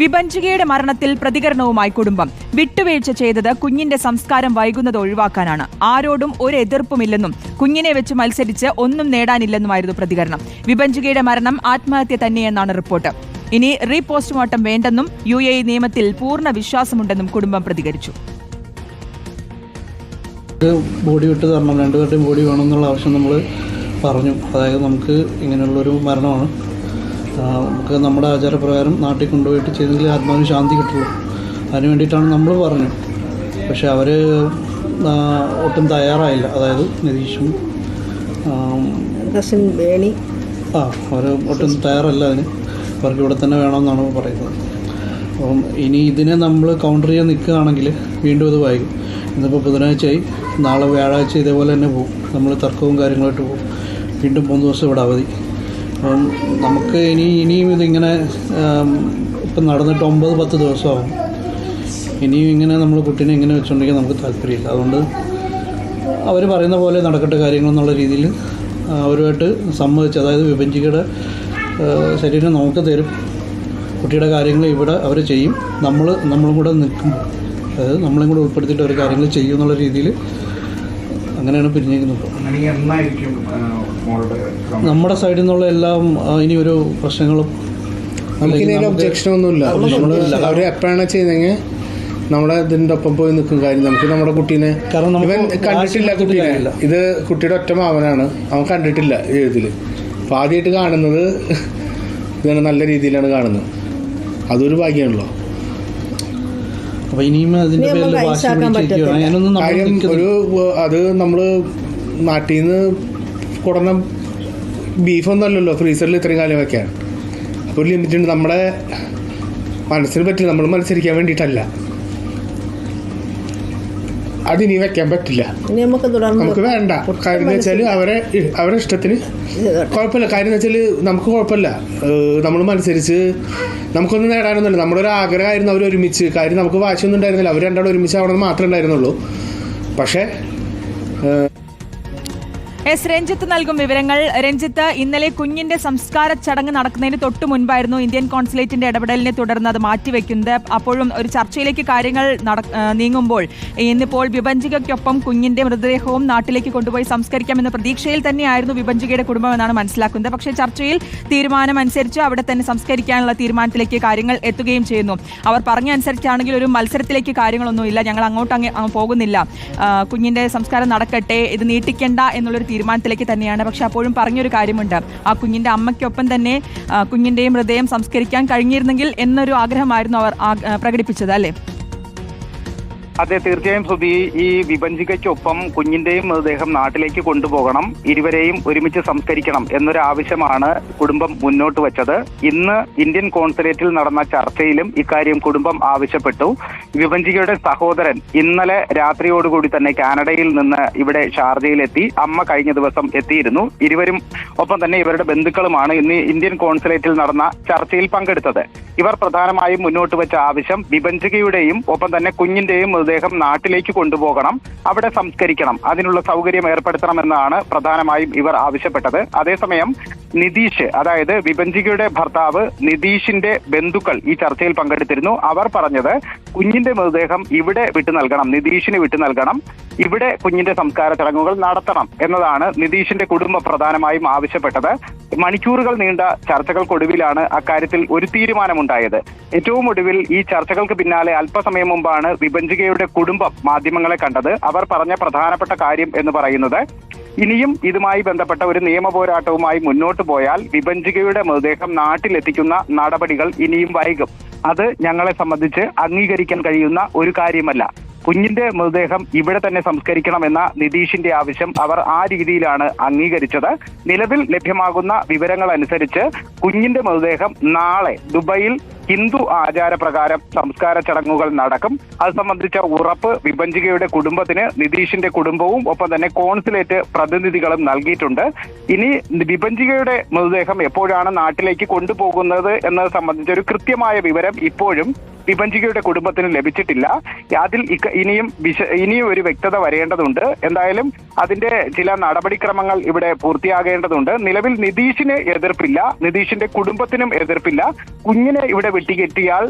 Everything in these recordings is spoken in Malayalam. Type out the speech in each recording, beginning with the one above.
വിഭഞ്ചികയുടെ മരണത്തിൽ പ്രതികരണവുമായി കുടുംബം. വിട്ടുവീഴ്ച ചെയ്തത് കുഞ്ഞിന്റെ സംസ്കാരം വൈകുന്നത് ഒഴിവാക്കാനാണ്. ആരോടും ഒരു എതിർപ്പുമില്ലെന്നും കുഞ്ഞിനെ വെച്ച് മത്സരിച്ച് ഒന്നും നേടാനില്ലെന്നുമായിരുന്നു പ്രതികരണം. വിഭഞ്ചികയുടെ മരണം ആത്മഹത്യ തന്നെയെന്നാണ് റിപ്പോർട്ട്. ഇനി റീപോസ്റ്റ്മോർട്ടം വേണ്ടെന്നും UAE നിയമത്തിൽ പൂർണ്ണ വിശ്വാസമുണ്ടെന്നും കുടുംബം പ്രതികരിച്ചു. ബോഡി വിട്ട് തരണം, രണ്ടുപേരുടെയും ബോഡി വേണമെന്നുള്ള ആവശ്യം നമ്മൾ പറഞ്ഞു. അതായത് നമുക്ക് ഇങ്ങനെയുള്ളൊരു മരണമാണ്, നമുക്ക് നമ്മുടെ ആചാരപ്രകാരം നാട്ടിൽ കൊണ്ടുപോയിട്ട് ചെയ്തെങ്കിൽ ആത്മാവിന് ശാന്തി കിട്ടുള്ളൂ. അതിന് വേണ്ടിയിട്ടാണ് നമ്മൾ പറഞ്ഞു. പക്ഷെ അവർ ഒട്ടും തയ്യാറായില്ല. അതായത് നിതീഷും അവർ ഒട്ടും തയ്യാറല്ല അതിന്. അവർക്ക് ഇവിടെ തന്നെ വേണമെന്നാണ് പറയുന്നത്. അപ്പം ഇനി ഇതിനെ നമ്മൾ കൗണ്ടർ ചെയ്യാൻ നിൽക്കുകയാണെങ്കിൽ വീണ്ടും ഇത് വൈകും. ഇന്നിപ്പോൾ ബുധനാഴ്ചയായി, നാളെ വ്യാഴാഴ്ച ഇതേപോലെ തന്നെ പോകും. നമ്മൾ തർക്കവും കാര്യങ്ങളായിട്ട് പോകും. വീണ്ടും 3 ദിവസം ഇവിടെ അവധി. അപ്പം നമുക്ക് ഇനിയും ഇതിങ്ങനെ ഇപ്പം നടന്നിട്ട് 9-10 ദിവസമാകും. ഇനിയും ഇങ്ങനെ നമ്മൾ കുട്ടീനെ ഇങ്ങനെ വെച്ചുകൊണ്ടെങ്കിൽ നമുക്ക് താല്പര്യമില്ല. അതുകൊണ്ട് അവർ പറയുന്ന പോലെ നടക്കട്ടെ കാര്യങ്ങളെന്നുള്ള രീതിയിൽ അവരുമായിട്ട് സമ്മതിച്ച്, അതായത് വിഭജിക്കയുടെ ശരീരം നമുക്ക് തരും, കുട്ടിയുടെ കാര്യങ്ങൾ ഇവിടെ അവർ ചെയ്യും, നമ്മളും കൂടെ നിൽക്കുമ്പോൾ, അതായത് നമ്മളെയും കൂടെ ഉൾപ്പെടുത്തിയിട്ട് അവർ കാര്യങ്ങൾ ചെയ്യും എന്നുള്ള രീതിയിൽ അങ്ങനെയാണ് പിരിഞ്ഞിരിക്കുന്നത്. നമ്മുടെ സൈഡിൽ നിന്നുള്ള എല്ലാം ഇനി ഒരു പ്രശ്നങ്ങളും ഒബ്ജക്ഷനൊന്നുമില്ല. അവർ എപ്പോഴാണ് ചെയ്തെങ്കിൽ നമ്മുടെ ഇതിൻ്റെ ഒപ്പം പോയി നിൽക്കും. കാര്യം നമുക്ക് നമ്മുടെ കുട്ടീനെ, കാരണം ഇവൻ കണ്ടിട്ടില്ല കുട്ടീനെ. ഇത് കുട്ടിയുടെ ഒറ്റ മാവനാണ്, അവൻ കണ്ടിട്ടില്ല എഴുതിൽ. അപ്പോൾ ആദ്യമായിട്ട് കാണുന്നത് ഇതാണ്, നല്ല രീതിയിലാണ് കാണുന്നത്. അതൊരു ഭാഗ്യമാണല്ലോ. അപ്പോൾ ഇനിയും അതിൻ്റെ പേരിൽ കാര്യം അത് നമ്മൾ നാട്ടിൽ നിന്ന് കൊടുന്ന ബീഫൊന്നും അല്ലല്ലോ ഫ്രീസറിൽ ഇത്രയും കാലം വയ്ക്കാൻ. അപ്പോൾ ഒരു ലിമിറ്റ് ഉണ്ട്. നമ്മുടെ മനസ്സിന് പറ്റില്ല, നമ്മൾ മത്സരിക്കാൻ വേണ്ടിയിട്ടല്ല. അതിനി വെക്കാൻ പറ്റില്ല, നമുക്ക് വേണ്ട. കാര്യം എന്ന് വെച്ചാൽ അവരെ ഇഷ്ടത്തിന് കുഴപ്പമില്ല. കാര്യം എന്ന് വെച്ചാൽ നമുക്ക് കുഴപ്പമില്ല, നമ്മൾ മത്സരിച്ച് നമുക്കൊന്നും നേടാനൊന്നുമില്ല. നമ്മുടെ ഒരു ആഗ്രഹമായിരുന്നു അവർ ഒരുമിച്ച്. കാര്യം നമുക്ക് വാശിയൊന്നും ഉണ്ടായിരുന്നില്ല, അവർ രണ്ടാളും ഒരുമിച്ച് ആവണമെന്ന് മാത്രമേ ഉണ്ടായിരുന്നുള്ളൂ. പക്ഷേ രഞ്ജിത്ത് നൽകും വിവരങ്ങൾ. രഞ്ജിത്ത്, ഇന്നലെ കുഞ്ഞിന്റെ സംസ്കാര ചടങ്ങ് നടക്കുന്നതിന് തൊട്ടു മുൻപായിരുന്നു ഇന്ത്യൻ കോൺസുലേറ്റിന്റെ ഇടപെടലിനെ തുടർന്ന് അത് മാറ്റിവെക്കുന്നത്. അപ്പോഴും ഒരു ചർച്ചയിലേക്ക് കാര്യങ്ങൾ നീങ്ങുമ്പോൾ ഇന്നിപ്പോൾ വിഭജികയ്ക്കൊപ്പം കുഞ്ഞിന്റെ മൃതദേഹവും നാട്ടിലേക്ക് കൊണ്ടുപോയി സംസ്കരിക്കാമെന്ന പ്രതീക്ഷയിൽ തന്നെയായിരുന്നു വിഭജികയുടെ കുടുംബം എന്നാണ് മനസ്സിലാക്കുന്നത്. പക്ഷേ ചർച്ചയിൽ തീരുമാനം അനുസരിച്ച് അവിടെ തന്നെ സംസ്കരിക്കാനുള്ള തീരുമാനത്തിലേക്ക് കാര്യങ്ങൾ എത്തുകയും ചെയ്യുന്നു. അവർ പറഞ്ഞ അനുസരിച്ചാണെങ്കിൽ ഒരു മത്സരത്തിലേക്ക് കാര്യങ്ങളൊന്നുമില്ല, ഞങ്ങൾ അങ്ങോട്ട് പോകുന്നില്ല, കുഞ്ഞിന്റെ സംസ്കാരം നടക്കട്ടെ, ഇത് നീട്ടിക്കേണ്ട എന്നുള്ളൊരു തീരുമാനത്തിലേക്ക് തന്നെയാണ്. പക്ഷെ അപ്പോഴും പറഞ്ഞൊരു കാര്യമുണ്ട്, ആ കുഞ്ഞിന്റെ അമ്മയ്ക്കൊപ്പം തന്നെ കുഞ്ഞിന്റെയും ഹൃദയം സംസ്കരിക്കാൻ കഴിഞ്ഞിരുന്നെങ്കിൽ എന്നൊരു ആഗ്രഹമായിരുന്നു അവർ പ്രകടിപ്പിച്ചത്, അല്ലേ? അതെ, തീർച്ചയായും ശ്രുതി. ഈ വിഭജികയ്ക്കൊപ്പം കുഞ്ഞിന്റെയും മൃതദേഹം നാട്ടിലേക്ക് കൊണ്ടുപോകണം, ഇരുവരെയും ഒരുമിച്ച് സംസ്കരിക്കണം എന്നൊരു ആവശ്യമാണ് കുടുംബം മുന്നോട്ട് വെച്ചത്. ഇന്ന് ഇന്ത്യൻ കോൺസുലേറ്റിൽ നടന്ന ചർച്ചയിലും ഇക്കാര്യം കുടുംബം ആവശ്യപ്പെട്ടു. വിഭജികയുടെ സഹോദരൻ ഇന്നലെ രാത്രിയോടുകൂടി തന്നെ കാനഡയിൽ നിന്ന് ഇവിടെ ഷാർജയിലെത്തി. അമ്മ കഴിഞ്ഞ ദിവസം എത്തിയിരുന്നു. ഇരുവരും ഒപ്പം തന്നെ ഇവരുടെ ബന്ധുക്കളുമാണ് ഇന്ന് ഇന്ത്യൻ കോൺസുലേറ്റിൽ നടന്ന ചർച്ചയിൽ പങ്കെടുത്തത്. ഇവർ പ്രധാനമായും മുന്നോട്ട് വെച്ച ആവശ്യം വിഭജികയുടെയും ഒപ്പം തന്നെ കുഞ്ഞിന്റെയും മൃതദേഹം നാട്ടിലേക്ക് കൊണ്ടുപോകണം, അവിടെ സംസ്കരിക്കണം, അതിനുള്ള സൗകര്യം ഏർപ്പെടുത്തണമെന്നാണ് പ്രധാനമായും ഇവർ ആവശ്യപ്പെട്ടത്. അതേസമയം നിതീഷ്, അതായത് വിഭജികയുടെ ഭർത്താവ് നിതീഷിന്റെ ബന്ധുക്കൾ ഈ ചർച്ചയിൽ പങ്കെടുത്തിരുന്നു. അവർ പറഞ്ഞത് കുഞ്ഞിന്റെ മൃതദേഹം ഇവിടെ വിട്ടു നൽകണം, നിതീഷിന് വിട്ടു നൽകണം, ഇവിടെ കുഞ്ഞിന്റെ സംസ്കാര ചടങ്ങുകൾ നടത്തണം എന്നതാണ് നിതീഷിന്റെ കുടുംബം പ്രധാനമായും ആവശ്യപ്പെട്ടത്. മണിക്കൂറുകൾ നീണ്ട ചർച്ചകൾക്കൊടുവിലാണ് അക്കാര്യത്തിൽ ഒരു തീരുമാനമുണ്ടായത്. ഏറ്റവും ഒടുവിൽ ഈ ചർച്ചകൾക്ക് പിന്നാലെ അല്പസമയം മുമ്പാണ് വിഭജികയുടെ കുടുംബം മാധ്യമങ്ങളെ കണ്ടത്. അവർ പറഞ്ഞ പ്രധാനപ്പെട്ട കാര്യം എന്ന് പറയുന്നത്, ഇനിയും ഇതുമായി ബന്ധപ്പെട്ട ഒരു നിയമ പോരാട്ടവുമായി മുന്നോട്ട് പോയാൽ വിഭജികയുടെ മൃതദേഹം നാട്ടിലെത്തിക്കുന്ന നടപടികൾ ഇനിയും വൈകും. അത് ഞങ്ങളെ സംബന്ധിച്ച് അംഗീകരിക്കാൻ കഴിയുന്ന ഒരു കാര്യമല്ല. കുഞ്ഞിന്റെ മൃതദേഹം ഇവിടെ തന്നെ സംസ്കരിക്കണമെന്ന നിതീഷിന്റെ ആവശ്യം അവർ ആ രീതിയിലാണ് അംഗീകരിച്ചത്. നിലവിൽ ലഭ്യമാകുന്ന വിവരങ്ങൾ അനുസരിച്ച് കുഞ്ഞിന്റെ മൃതദേഹം നാളെ ദുബൈയിൽ ഹിന്ദു ആചാരപ്രകാരം സംസ്കാര ചടങ്ങുകൾ നടക്കും. അത് സംബന്ധിച്ച ഉറപ്പ് വിഭജികയുടെ കുടുംബത്തിന് നിതീഷിന്റെ കുടുംബവും ഒപ്പം തന്നെ കോൺസുലേറ്റ് പ്രതിനിധികളും നൽകിയിട്ടുണ്ട്. ഇനി വിഭജികയുടെ മൃതദേഹം എപ്പോഴാണ് നാട്ടിലേക്ക് കൊണ്ടുപോകുന്നത് എന്നത് സംബന്ധിച്ച ഒരു കൃത്യമായ വിവരം ഇപ്പോഴും വിഭജികയുടെ കുടുംബത്തിന് ലഭിച്ചിട്ടില്ല. അതിൽ ഇനിയും ഒരു വ്യക്തത വരേണ്ടതുണ്ട്. എന്തായാലും അതിന്റെ ചില നടപടിക്രമങ്ങൾ ഇവിടെ പൂർത്തിയാകേണ്ടതുണ്ട്. നിലവിൽ നിതീഷിന് എതിർപ്പില്ല, നിതീഷിന്റെ കുടുംബത്തിനും എതിർപ്പില്ല. കുഞ്ഞിനെ ഇവിടെ വെട്ടിക്കെട്ടിയാൽ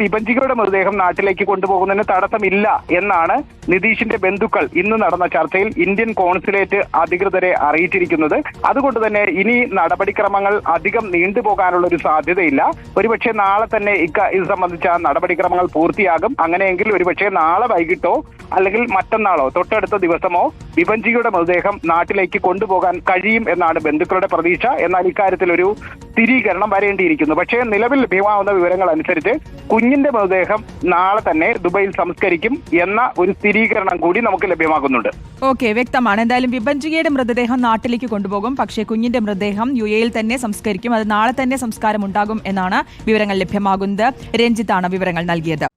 വിഭജികയുടെ മൃതദേഹം നാട്ടിലേക്ക് കൊണ്ടുപോകുന്നതിന് തടസ്സമില്ല എന്നാണ് നിതീഷിന്റെ ബന്ധുക്കൾ ഇന്ന് നടന്ന ചർച്ചയിൽ ഇന്ത്യൻ കോൺസുലേറ്റ് അധികൃതരെ അറിയിച്ചിരിക്കുന്നത്. അതുകൊണ്ട് തന്നെ ഇനി നടപടിക്രമങ്ങൾ അധികം നീണ്ടുപോകാനുള്ള ഒരു സാധ്യതയില്ല. ഒരുപക്ഷെ നാളെ തന്നെ ഇത് സംബന്ധിച്ച നടപടിക്രമങ്ങൾ പൂർത്തിയാകും. അങ്ങനെയെങ്കിൽ ഒരുപക്ഷെ നാളെ വൈകിട്ടോ അല്ലെങ്കിൽ മറ്റന്നാളോ തൊട്ടടുത്ത ദിവസമോ വിഭജികയുടെ മൃതദേഹം നാട്ടിലേക്ക് കൊണ്ടുപോകാൻ കഴിയും എന്നാണ് ബന്ധുക്കളുടെ പ്രതീക്ഷ. എന്നാൽ ഇക്കാര്യത്തിൽ ഒരു സ്ഥിരീകരണം വരേണ്ടിയിരിക്കുന്നു. പക്ഷേ നിലവിൽ ലഭ്യമാവുന്ന വിവരങ്ങൾ അനുസരിച്ച് കുഞ്ഞിന്റെ മൃതദേഹം നാളെ തന്നെ ദുബൈയിൽ സംസ്കരിക്കും എന്ന ഒരു സ്ഥിരീകരണം കൂടി നമുക്ക് ലഭ്യമാകുന്നുണ്ട്. ഓക്കെ, വ്യക്തമാണ്. എന്തായാലും വിഭജികയുടെ മൃതദേഹം നാട്ടിലേക്ക് കൊണ്ടുപോകും, പക്ഷേ കുഞ്ഞിന്റെ മൃതദേഹം UAE-യിൽ തന്നെ സംസ്കരിക്കും. അത് നാളെ തന്നെ സംസ്കാരം ഉണ്ടാകും എന്നാണ് വിവരങ്ങൾ ലഭ്യമാകുന്നത്. രഞ്ജിത്താണ് വിവരങ്ങൾ നൽകിയത്.